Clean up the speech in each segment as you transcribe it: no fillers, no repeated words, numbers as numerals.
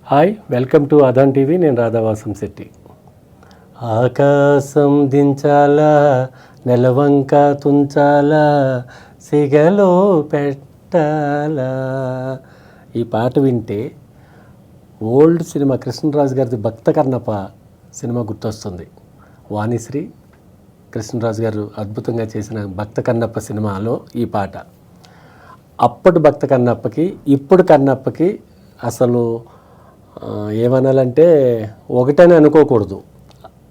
Hi, welcome to Adan TV. నేను రాధావాసం శెట్టి. ఆకాశం దించాలా, నెలవంక తుంచాలా, సిగలో పెట్టాలా. ఈ పాట వింటే ఓల్డ్ సినిమా కృష్ణరాజు గారిది భక్త కన్నప్ప సినిమా గుర్తొస్తుంది. వాణిశ్రీ కృష్ణరాజు గారు అద్భుతంగా చేసిన భక్త కన్నప్ప సినిమాలో ఈ పాట. అప్పటి భక్త కన్నప్పకి ఇప్పుడు కన్నప్పకి అసలు ఏమనాలంటే ఒకటని అనుకోకూడదు.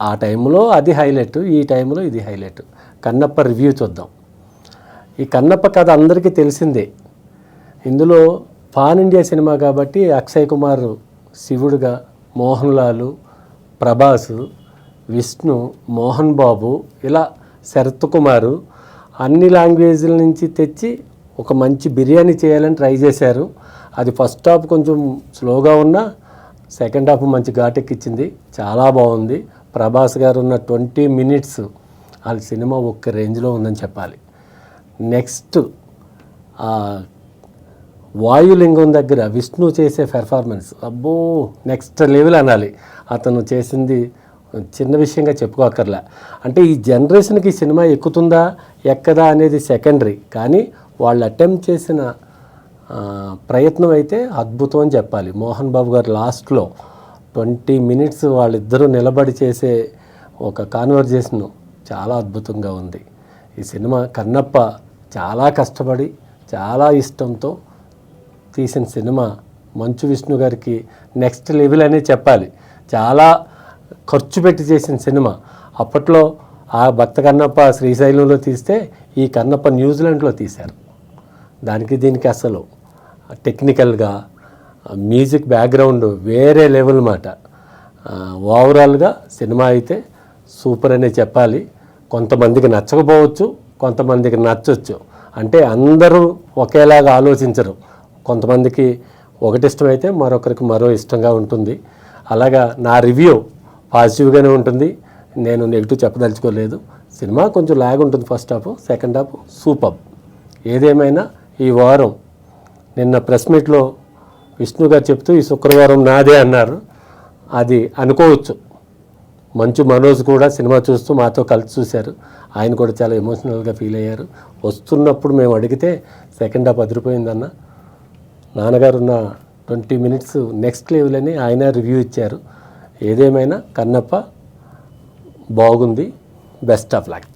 ఆ టైంలో అది హైలైట్, ఈ టైంలో ఇది హైలైట్. కన్నప్ప రివ్యూ చూద్దాం. ఈ కన్నప్ప కథ అందరికీ తెలిసిందే. ఇందులో పాన్ ఇండియా సినిమా కాబట్టి అక్షయ్ కుమార్ శివుడుగా, మోహన్ లాల్, ప్రభాస్, విష్ణు, మోహన్ బాబు, ఇలా శరత్ కుమారు అన్ని లాంగ్వేజ్ల నుంచి తెచ్చి ఒక మంచి బిర్యానీ చేయాలని ట్రై చేశారు. అది ఫస్ట్ హాఫ్ కొంచెం స్లోగా ఉన్నా సెకండ్ హాఫ్ మంచి ఘాటెక్కిచ్చింది. చాలా బాగుంది. ప్రభాస్ గారు ఉన్న 20 minutes వాళ్ళ సినిమా ఒక్క రేంజ్లో ఉందని చెప్పాలి. నెక్స్ట్ వాయులింగం దగ్గర విష్ణు చేసే పెర్ఫార్మెన్స్ అబ్బో నెక్స్ట్ లెవెల్ అనాలి. అతను చేసింది చిన్న విషయంగా చెప్పుకోకర్లే. అంటే ఈ జనరేషన్కి ఈ సినిమా ఎక్కుతుందా ఎక్కదా అనేది సెకండరీ, కానీ వాళ్ళు అటెంప్ట్ చేసిన ప్రయత్నం అయితే అద్భుతం అని చెప్పాలి. మోహన్ బాబు గారు లాస్ట్లో 20 minutes వాళ్ళిద్దరూ నిలబడి చేసే ఒక కాన్వర్జేషన్ చాలా అద్భుతంగా ఉంది. ఈ సినిమా కన్నప్ప చాలా కష్టపడి చాలా ఇష్టంతో తీసిన సినిమా. మంచు విష్ణు గారికి నెక్స్ట్ లెవెల్ అనే చెప్పాలి. చాలా ఖర్చు పెట్టి చేసిన సినిమా. అప్పట్లో ఆ భక్త కన్నప్ప శ్రీశైలంలో తీస్తే ఈ కన్నప్ప న్యూజిలాండ్లో తీశారు. దానికి దీనికి అసలు టెక్నికల్గా మ్యూజిక్ బ్యాక్గ్రౌండ్ వేరే లెవెల్ మాట. ఓవరాల్గా సినిమా అయితే సూపర్ అనే చెప్పాలి. కొంతమందికి నచ్చకపోవచ్చు, కొంతమందికి నచ్చవచ్చు. అంటే అందరూ ఒకేలాగా ఆలోచించరు. కొంతమందికి ఒకటి ఇష్టమైతే మరొకరికి మరో ఇష్టంగా ఉంటుంది. అలాగా నా రివ్యూ పాజిటివ్గానే ఉంటుంది. నేను నెగిటివ్ చెప్పదలుచుకోలేదు. సినిమా కొంచెం లాగ్ ఉంటుంది first half, second half super. ఏదేమైనా ఈ వారం నిన్న ప్రెస్ మీట్లో విష్ణు గారు చెప్తూ ఈ శుక్రవారం నాదే అన్నారు. అది అనుకోవచ్చు. మంచు మనోజ్ కూడా సినిమా చూస్తూ మాతో కలిసి చూశారు. ఆయన కూడా చాలా ఎమోషనల్గా ఫీల్ అయ్యారు. వస్తున్నప్పుడు మేము అడిగితే సెకండ్ హాఫ్ అదిరిపోయిందన్న, నాన్నగారు ఉన్న 20 minutes నెక్స్ట్ లెవెల్ అని ఆయన రివ్యూ ఇచ్చారు. ఏదేమైనా కన్నప్ప బాగుంది. Best of luck.